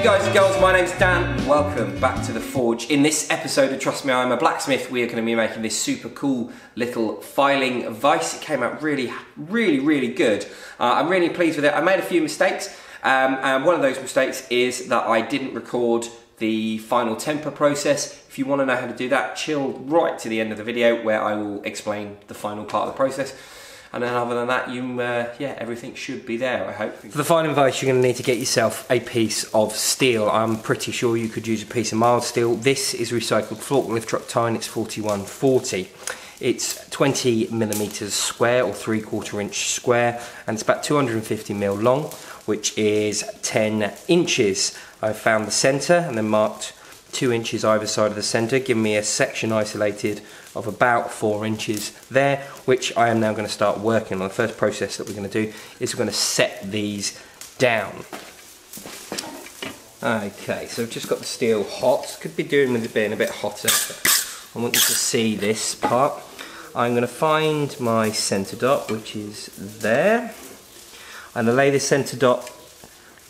guys and girls, my name's Dan. Welcome back to The Forge. In this episode of Trust Me, I'm a Blacksmith, we are going to be making this super cool little filing vise. It came out really good. I'm really pleased with it. I made a few mistakes, and one of those mistakes is that I didn't record the final temper process. If you want to know how to do that, chill right to the end of the video where I will explain the final part of the process. And then other than that, everything should be there, I hope. For the filing vise, you're going to need to get yourself a piece of steel. I'm pretty sure you could use a piece of mild steel. This is recycled forklift truck tine. It's 4140. It's 20 millimeters square or 3/4 inch square, and it's about 250 mil long, which is 10 inches. I found the center and then marked 2 inches either side of the center, giving me a section isolated of about 4 inches there, which I am now going to start working on. The first process that we're going to do is we're going to set these down. Okay, so I've just got the steel hot. Could be doing with it being a bit hotter, but I want you to see this part. I'm going to find my center dot, which is there. I'm going to lay this center dot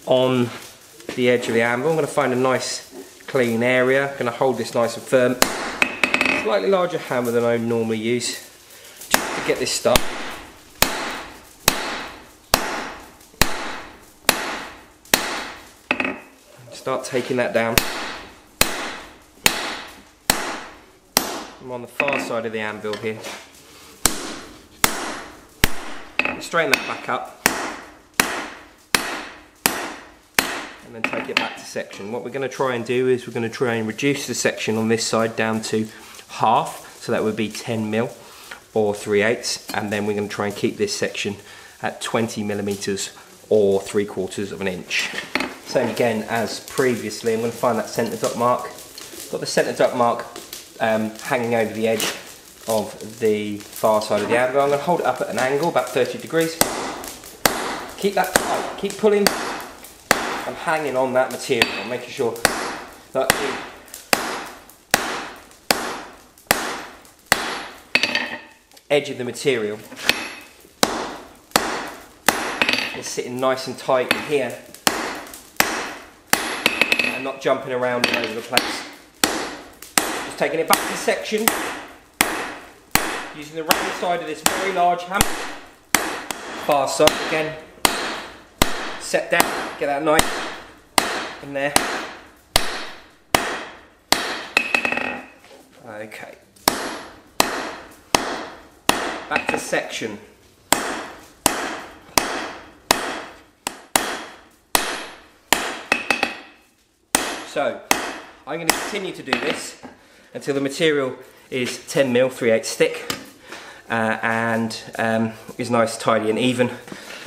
on the edge of the anvil. I'm going to find a nice clean area. I'm going to hold this nice and firm. Slightly larger hammer than I normally use just to get this stuck. Start taking that down. I'm on the far side of the anvil here. Straighten that back up. And then take it back to section. What we're going to try and do is we're going to try and reduce the section on this side down to half, so that would be 10 mil or 3/8, and then we're going to try and keep this section at 20 millimeters or 3/4 of an inch. Same again as previously. I'm going to find that center dot mark. Got the center dot mark hanging over the edge of the far side of the anvil. I'm going to hold it up at an angle, about 30 degrees. Keep that tight, keep pulling. I'm hanging on that material, making sure that the edge of the material is sitting nice and tight in here and not jumping around all over the place. Just taking it back to section, using the round side of this very large hammer. Far side again. Set down, get that knife in there. Okay. Back to section. So, I'm going to continue to do this until the material is 10 mil 3/8 thick and is nice, tidy and even,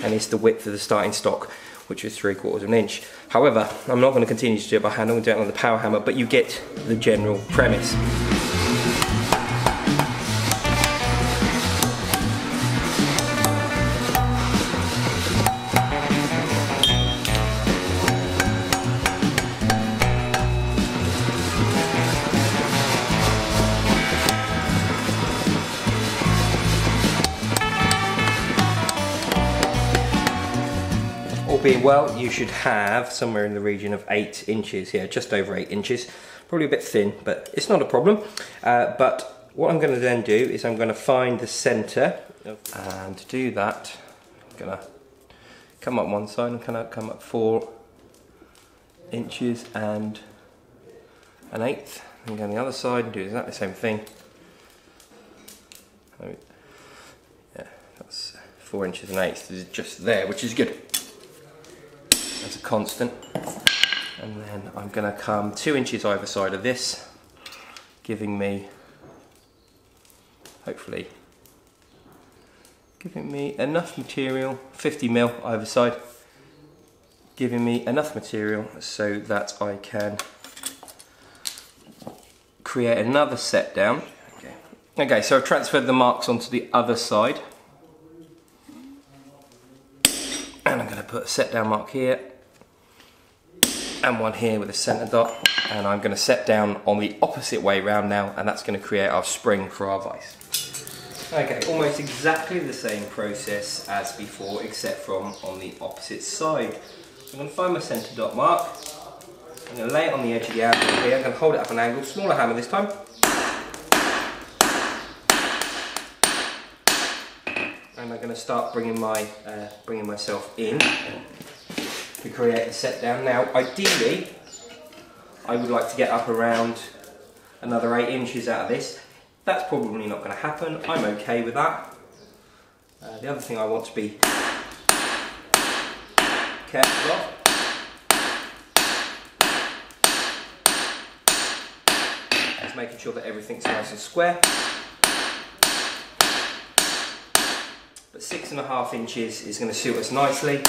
and is the width of the starting stock, which is 3/4 of an inch. However, I'm not going to continue to do it by hand, I'm going to do it on the power hammer, but you get the general premise. All being well, you should have somewhere in the region of 8 inches here, just over 8 inches. Probably a bit thin, but it's not a problem. But what I'm going to then do is I'm going to find the center, and to do that, I'm going to come up one side and come up 4 inches and 1/8, and go on the other side and do exactly the same thing. Yeah, that's 4 inches and 1/8 is just there, which is good. As a constant, and then I'm going to come 2 inches either side of this, giving me, hopefully, giving me enough material, 50 mil either side, giving me enough material so that I can create another set down. Okay, so I've transferred the marks onto the other side, and I'm going to put a set down mark here and one here with a center dot, and I'm going to set down on the opposite way round now, and that's going to create our spring for our vise. Okay, almost exactly the same process as before, except from on the opposite side. So I'm going to find my center dot mark, I'm going to lay it on the edge of the anvil here. I'm going to hold it up an angle, smaller hammer this time. And I'm going to start bringing myself in to create a set down. Now, ideally, I would like to get up around another 8 inches out of this. That's probably not going to happen. I'm okay with that. The other thing I want to be careful of is making sure that everything's nice and square. But 6.5 inches is going to suit us nicely.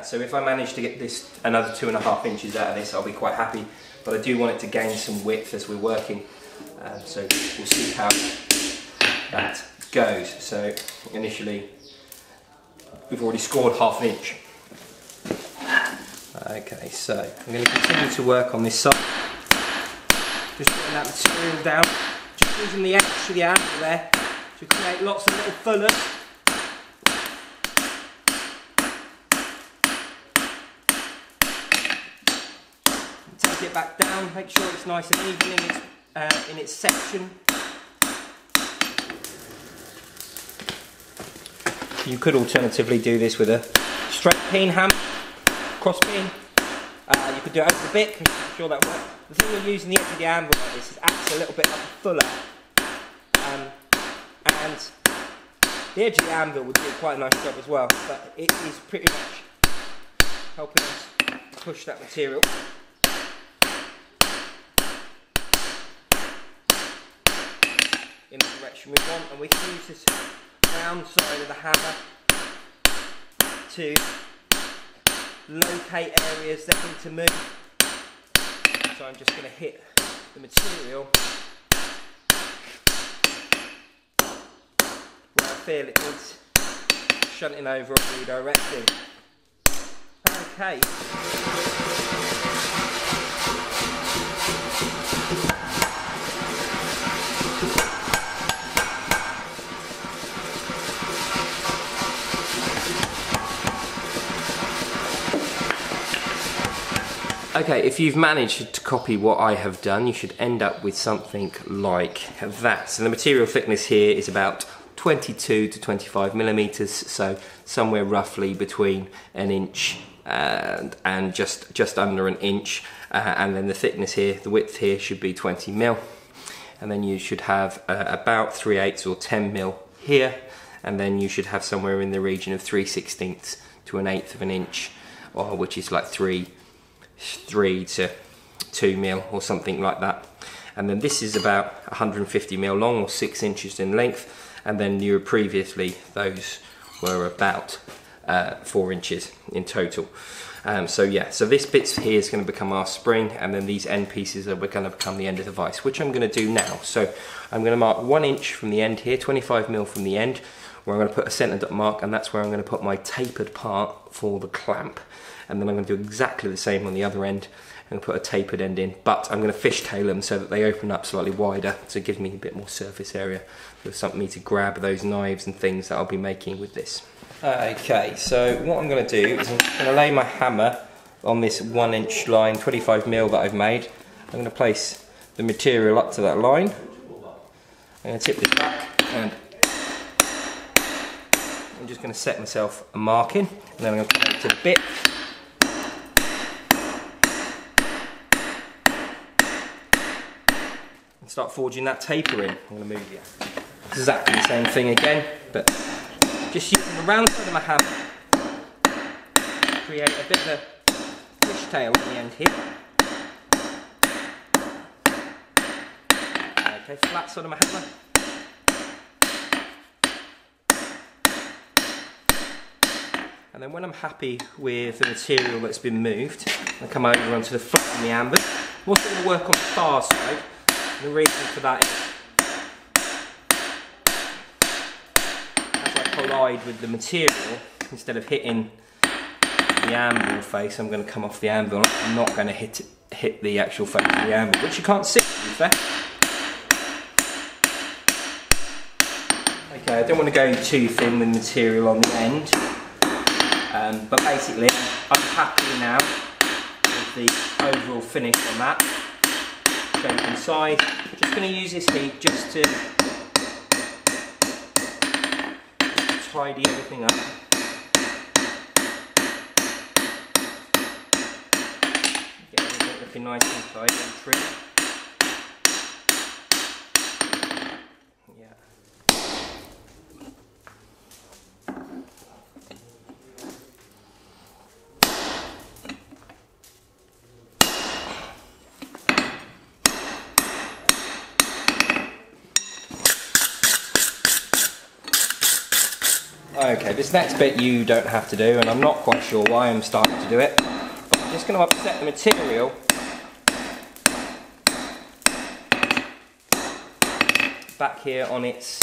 So if I manage to get this another 2.5 inches out of this, I'll be quite happy. But I do want it to gain some width as we're working. So we'll see how that goes. So initially, we've already scored 1/2 inch. Okay, so I'm going to continue to work on this side. Just putting that material down, just using the edge of the anvil there to create lots of little fullers. Take it back down, make sure it's nice and even in its section. You could alternatively do this with a straight peen hammer, cross peen. You could do it over the bit, I'm sure that works. The thing with using the edge of the anvil like this is it acts a little bit like a fuller. And the edge of the anvil would do quite a nice job as well, but it is pretty much helping us push that material in the direction we want, and we can use this round side of the hammer to locate areas that need to move. So I'm just going to hit the material where I feel it needs shunting over or redirecting. Okay. Okay, if you've managed to copy what I have done, you should end up with something like that. So the material thickness here is about 22 to 25 millimeters, so somewhere roughly between 1 inch and just under 1 inch. And then the thickness here, the width here should be 20 mil. And then you should have about 3/8 or 10 mil here. And then you should have somewhere in the region of 3/16 to 1/8 of an inch, or which is like 3 to 2 mil or something like that. And then this is about 150 mil long or 6 inches in length, and then previously those were about 4 inches in total. So yeah, so this bit here is going to become our spring, and then these end pieces are going to become the end of the vise, which I'm going to do now. So I'm going to mark 1 inch from the end here, 25 mil from the end, where I'm going to put a centre dot mark, and that's where I'm going to put my tapered part for the clamp. And then I'm going to do exactly the same on the other end. I'm going to put a tapered end in, but I'm going to fishtail them so that they open up slightly wider to give me a bit more surface area for something to grab those knives and things that I'll be making with this. Okay, so what I'm going to do is I'm going to lay my hammer on this 1 inch line, 25 mil that I've made. I'm going to place the material up to that line. I'm going to tip this back, and I'm just going to set myself a marking, and then I'm going to come to the bit. Start forging that taper in. I'm going to move exactly the same thing again, but just using the round side of my hammer to create a bit of a fishtail on the end here. Okay, flat side of my hammer. And then when I'm happy with the material that's been moved, I come over onto the flat of the anvil. I'm also going to work on the far side. The reason for that is as I collide with the material, instead of hitting the anvil face, I'm going to come off the anvil. I'm not going to hit the actual face of the anvil, which you can't see, to be fair. Okay, I don't want to go too thin with material on the end. But basically, I'm happy now with the overall finish on that. Go inside. Just going to use this heat just to tidy everything up. Get everything looking nice and tight and trim. Yeah. Okay, this next bit you don't have to do, and I'm not quite sure why I'm starting to do it. I'm just going to upset the material back here on its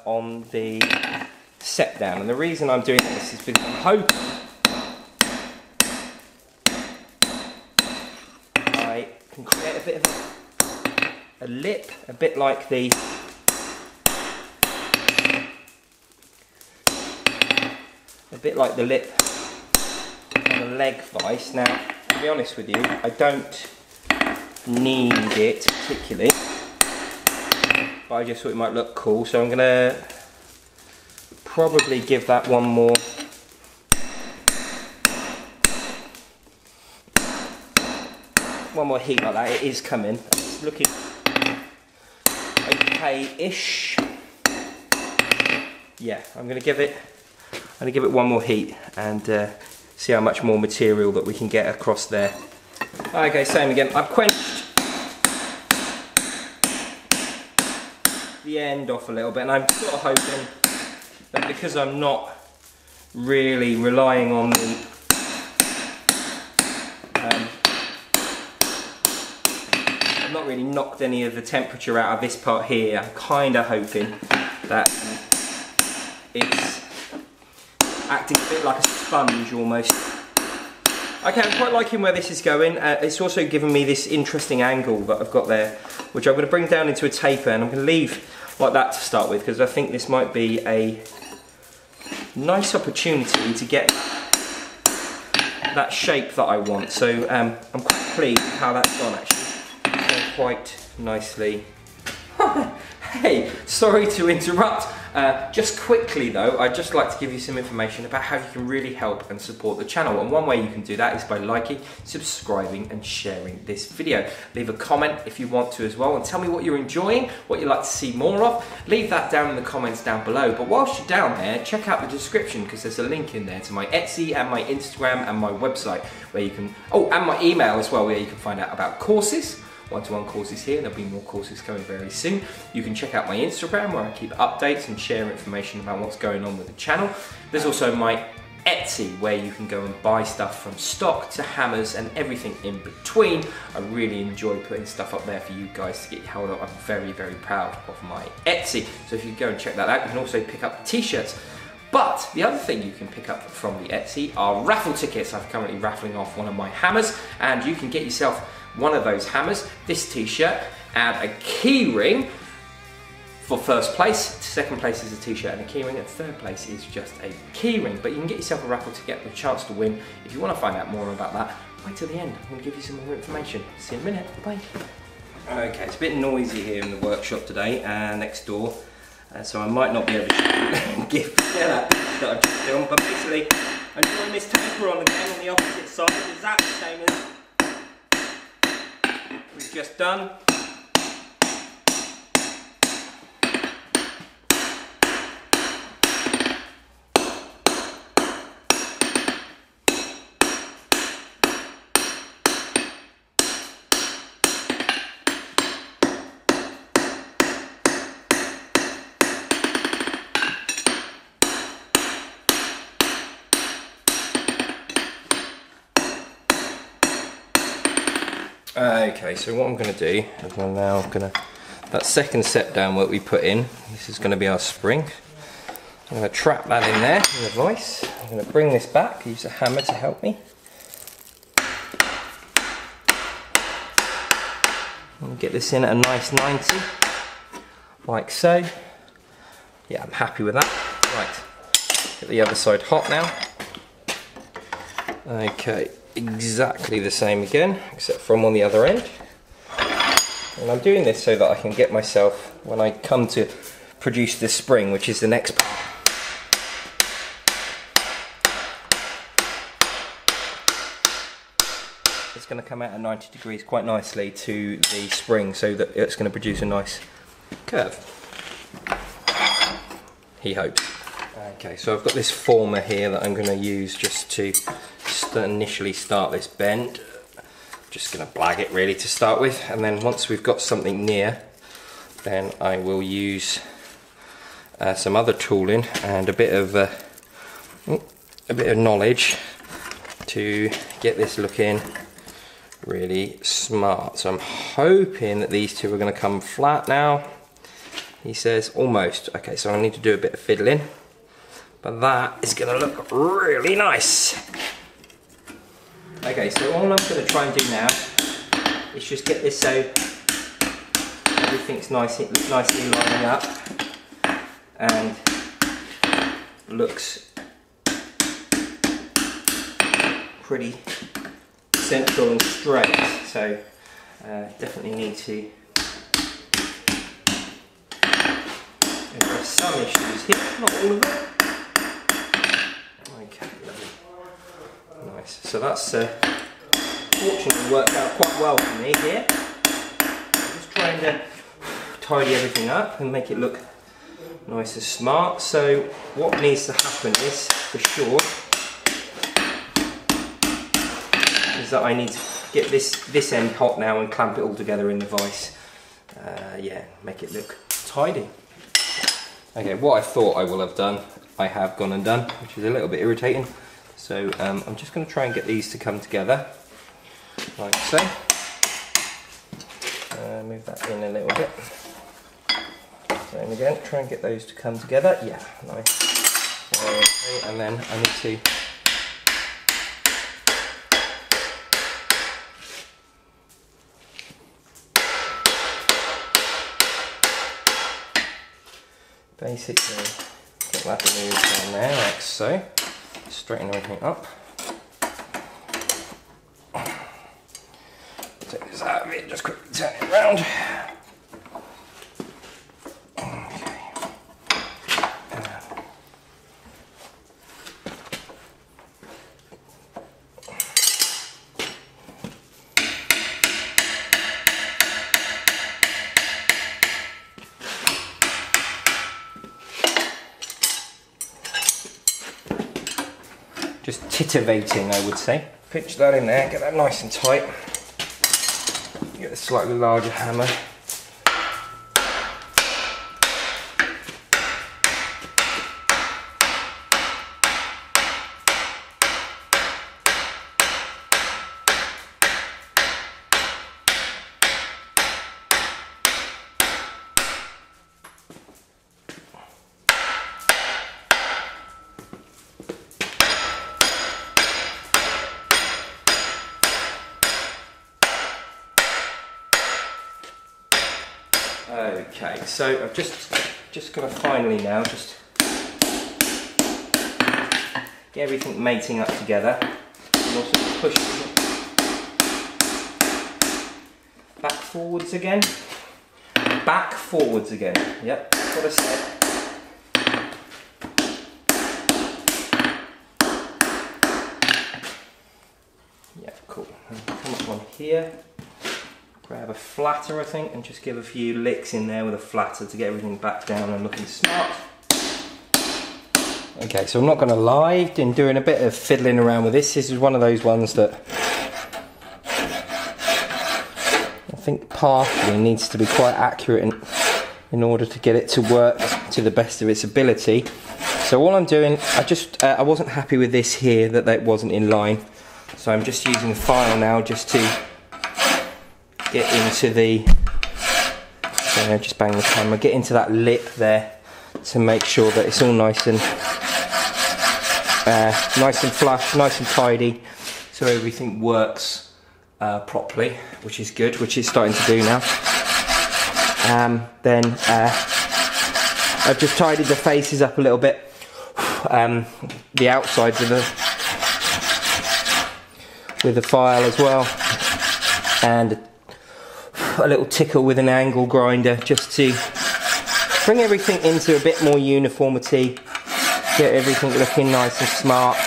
on the set down, and the reason I'm doing this is because I'm hoping I can create a bit of a lip, a bit like the lip on the leg vise. Now, to be honest with you, I don't need it particularly, but I just thought it might look cool, so I'm going to probably give that one more heat like that. It is coming. It's looking okay-ish. Yeah, I'm going to give it one more heat and see how much more material that we can get across there. Okay, same again. I've quenched the end off a little bit, and I'm sort of hoping that because I'm not really relying on the I've not really knocked any of the temperature out of this part here. I'm kind of hoping that it's acting a bit like a sponge almost. Okay, I'm quite liking where this is going. It's also given me this interesting angle that I've got there, which I'm going to bring down into a taper, and I'm going to leave like that to start with, because I think this might be a nice opportunity to get that shape that I want. So I'm quite pleased with how that's gone actually. Quite nicely. Hey, sorry to interrupt. Just quickly though, I'd just like to give you some information about how you can really help and support the channel. And one way you can do that is by liking, subscribing and sharing this video. Leave a comment if you want to as well, and tell me what you're enjoying, what you'd like to see more of. Leave that down in the comments down below. But whilst you're down there, check out the description, because there's a link in there to my Etsy and my Instagram and my website where you can, and my email as well, where you can find out about courses. One-to-one courses here, there'll be more courses coming very soon. You can check out my Instagram where I keep updates and share information about what's going on with the channel. There's also my Etsy where you can go and buy stuff from stock to hammers and everything in between. I really enjoy putting stuff up there for you guys to get your hold of. I'm very, very proud of my Etsy. So if you go and check that out, you can also pick up t-shirts. But the other thing you can pick up from the Etsy are raffle tickets. I'm currently raffling off one of my hammers, and you can get yourself one of those hammers, this t-shirt, and a key ring for first place. Second place is a t-shirt and a key ring, and third place is just a key ring. But you can get yourself a raffle ticket with a chance to win. If you want to find out more about that, wait till the end. I'm going to give you some more information. See you in a minute. Bye. Okay, it's a bit noisy here in the workshop today, next door. So I might not be able to give that I've just filmed, but basically I'm doing this taper on again on the opposite side, exactly the same as we've just done. Okay, so what I'm going to do is I'm now going to, that second set down what we put in, this is going to be our spring. I'm going to trap that in there in the vise. I'm going to bring this back, use a hammer to help me. And get this in at a nice 90. like so. Yeah, I'm happy with that. Right, get the other side hot now. Okay, exactly the same again, except from on the other end. And I'm doing this so that I can get myself, when I come to produce the spring, which is the next part, it's going to come out at 90 degrees quite nicely to the spring, so that it's going to produce a nice curve. He hopes. Okay, so I've got this former here that I'm going to use just to initially start this bend. Just going to blag it really to start with, and then once we've got something near, then I will use some other tooling and a bit of knowledge to get this looking really smart. So I'm hoping that these two are going to come flat now. He says almost. Okay, so I need to do a bit of fiddling, but that is going to look really nice. Okay, so all I'm going to try and do now is just get this so everything's nicely lining up and looks pretty central and straight. So definitely need to address some issues here, not all of them. Okay, lovely. Nice. So that's fortunately worked out quite well for me here. I'm just trying to tidy everything up and make it look nice and smart. So what needs to happen is, for sure, is that I need to get this end hot now and clamp it all together in the vise. Yeah, make it look tidy. Okay, what I thought I will have done, I have gone and done, which is a little bit irritating. So I'm just going to try and get these to come together, like so. Move that in a little bit. Same again, try and get those to come together. Yeah, nice. Okay, and then I need to basically get that moved down there, like so. Straighten everything up. Take this out of it, just quickly turn it around. Just titivating, I would say. Pinch that in there, get that nice and tight. Get a slightly larger hammer. Okay, so I've just got to finally now just get everything mating up together, and also push back forwards again. Back forwards again. Yep, that's what I said. Yeah, cool. Come up on here. Grab a flatter, I think, and just give a few licks in there with a flatter to get everything back down and looking smart. Okay, so I'm not going to lie, in doing a bit of fiddling around with this. This is one of those ones that I think partially needs to be quite accurate in order to get it to work to the best of its ability. So all I'm doing, I wasn't happy with this here, that it wasn't in line. So I'm just using the file now just to get into the, just bang the camera, get into that lip there to make sure that it's all nice and flush, nice and tidy, so everything works properly, which is good, which it's starting to do now. Then I've just tidied the faces up a little bit, the outsides of with the file as well, and a little tickle with an angle grinder just to bring everything into a bit more uniformity, get everything looking nice and smart.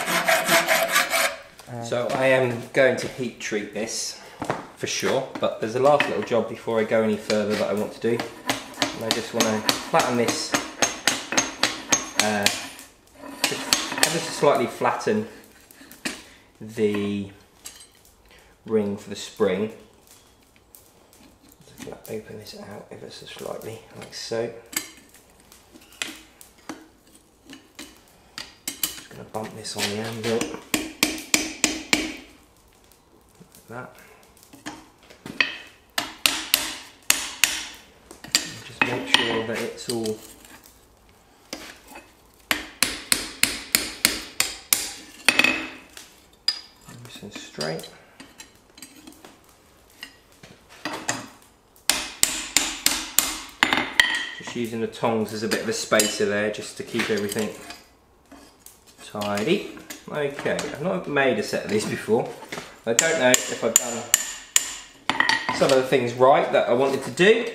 So I am going to heat treat this for sure, but there's a last little job before I go any further that I want to do, and I just want to flatten this, just ever so slightly flatten the ring for the spring. Open this out ever so slightly, like so. Just going to bump this on the anvil, like that. And just make sure that it's all nice and straight. Just using the tongs as a bit of a spacer there, just to keep everything tidy. Okay, I've not made a set of these before. I don't know if I've done some of the things right that I wanted to do,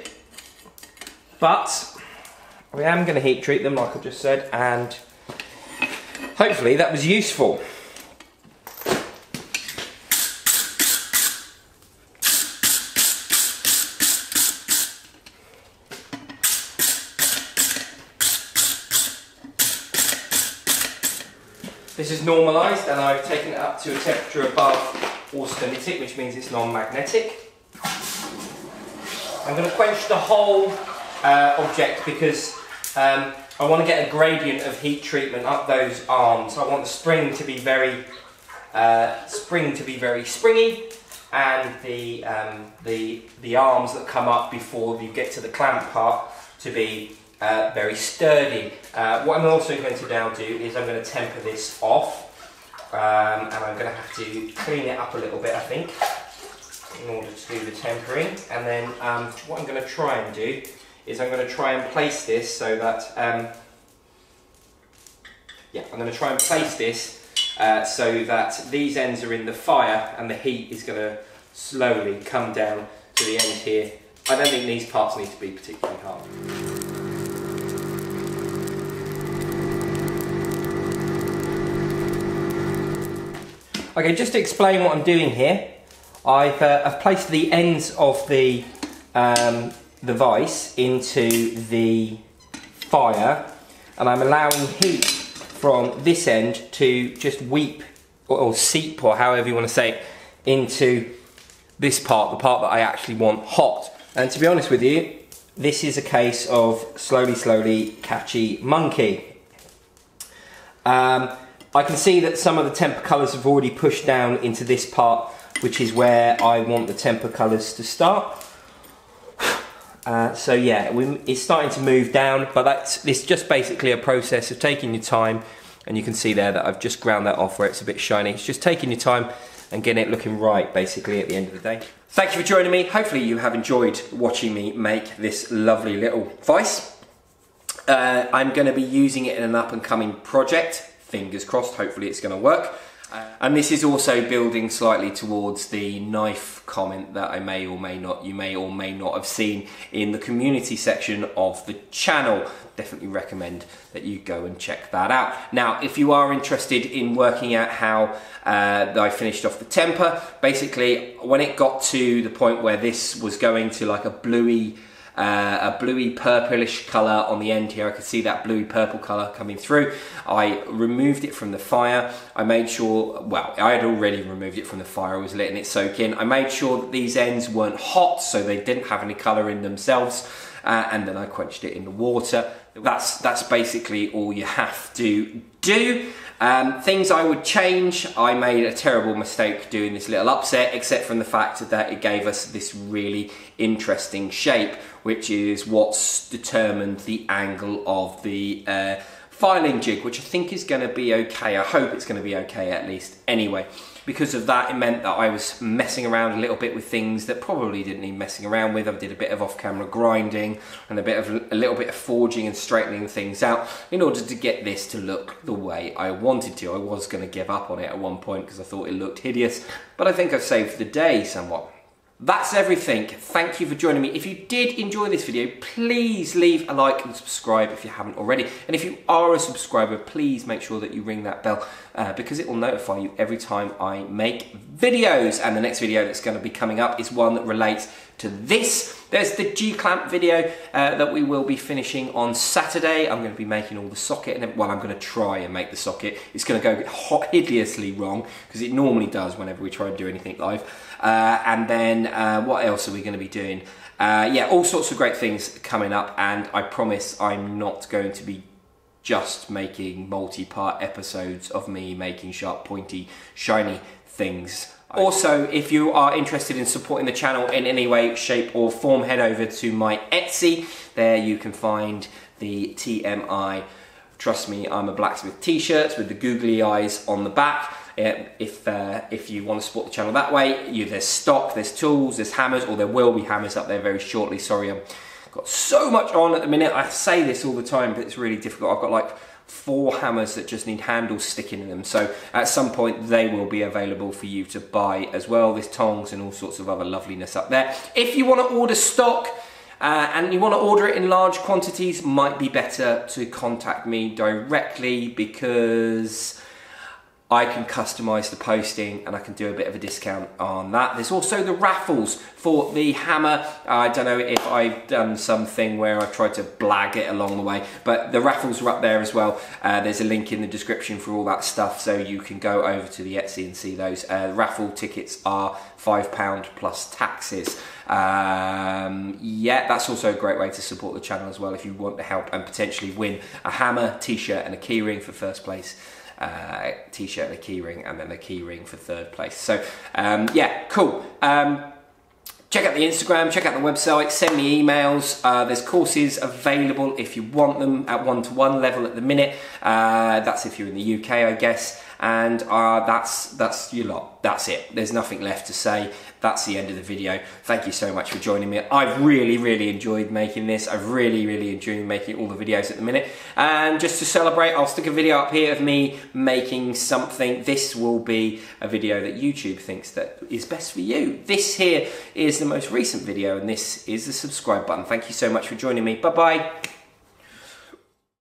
but I am going to heat treat them like I just said, and hopefully that was useful. This is normalised, and I've taken it up to a temperature above austenitic, which means it's non-magnetic. I'm going to quench the whole object because I want to get a gradient of heat treatment up those arms. I want the spring to be very springy, and the arms that come up before you get to the clamp part to be very sturdy. What I'm also going to now do is I'm going to temper this off, and I'm going to have to clean it up a little bit, I think, in order to do the tempering. And then what I'm going to try and do is I'm going to try and place this so that I'm going to try and place this so that these ends are in the fire and the heat is going to slowly come down to the end here. I don't think these parts need to be particularly hard. Okay, just to explain what I'm doing here, I've placed the ends of the vise into the fire, and I'm allowing heat from this end to just weep or seep, or however you want to say it, into this part, the part that I actually want hot. And to be honest with you, this is a case of slowly catchy monkey. I can see that some of the temper colours have already pushed down into this part, which is where I want the temper colours to start. So yeah, it's starting to move down, but it's just basically a process of taking your time, and you can see there that I've just ground that off where it's a bit shiny. It's just taking your time and getting it looking right, basically, at the end of the day. Thank you for joining me. Hopefully you have enjoyed watching me make this lovely little vise. I'm going to be using it in an up-and-coming project. Fingers crossed, hopefully it's going to work. And this is also building slightly towards the knife comment that you may or may not have seen in the community section of the channel. Definitely recommend that you go and check that out. Now, if you are interested in working out how I finished off the temper, basically when it got to the point where this was going to like a bluey purplish colour on the end here, I could see that bluey purple colour coming through. I removed it from the fire. I made sure, well, I had already removed it from the fire. I was letting it soak in. I made sure that these ends weren't hot, so they didn't have any colour in themselves, and then I quenched it in the water. That's basically all you have to do. Things I would change: I made a terrible mistake doing this little upset, except from the fact that it gave us this really interesting shape, which is what's determined the angle of the filing jig, which I think is going to be okay. I hope it's going to be okay at least. Anyway, because of that, it meant that I was messing around a little bit with things that probably didn't need messing around with. I did a bit of off-camera grinding and a little bit of forging and straightening things out in order to get this to look the way I wanted to. I was going to give up on it at one point because I thought it looked hideous, but I think I've saved the day somewhat. That's everything. Thank you for joining me. If you did enjoy this video, please leave a like and subscribe if you haven't already. And if you are a subscriber, please make sure that you ring that bell because it will notify you every time I make videos. And the next video that's going to be coming up is one that relates to this. There's the G-clamp video that we will be finishing on Saturday. I'm going to be making all the socket, and well, I'm going to try and make the socket. It's going to go hideously wrong because it normally does whenever we try and do anything live. And then what else are we going to be doing? Yeah, all sorts of great things coming up, and I promise I'm not going to be just making multi-part episodes of me making sharp, pointy, shiny things. Also, if you are interested in supporting the channel in any way, shape or form, head over to my Etsy. There you can find the TMI Trust Me I'm a Blacksmith t-shirts with the googly eyes on the back. If you want to support the channel that way, there's stock, there's tools, there's hammers, or there will be hammers up there very shortly. Sorry, I've got so much on at the minute. I say this all the time, but it's really difficult. I've got like 4 hammers that just need handles sticking in them, so at some point they will be available for you to buy as well. There's tongs and all sorts of other loveliness up there. If you want to order stock and you want to order it in large quantities, might be better to contact me directly because I can customize the posting and I can do a bit of a discount on that. There's also the raffles for the hammer. I don't know if I've done something where I've tried to blag it along the way, but the raffles are up there as well. There's a link in the description for all that stuff, so you can go over to the Etsy and see those. Raffle tickets are £5 plus taxes. Yeah, that's also a great way to support the channel as well if you want to help and potentially win a hammer, t-shirt and a keyring for first place. T-shirt and a keyring, and then a keyring for third place. So yeah, cool. Check out the Instagram, check out the website, send me emails. There's courses available if you want them at one-to-one level at the minute. That's if you're in the UK, I guess. And that's your lot. That's it. There's nothing left to say. That's the end of the video. Thank you so much for joining me. I've really enjoyed making this. I've really enjoyed making all the videos at the minute. And just to celebrate, I'll stick a video up here of me making something. This will be a video that YouTube thinks that is best for you. This here is the most recent video, and this is the subscribe button. Thank you so much for joining me. Bye-bye.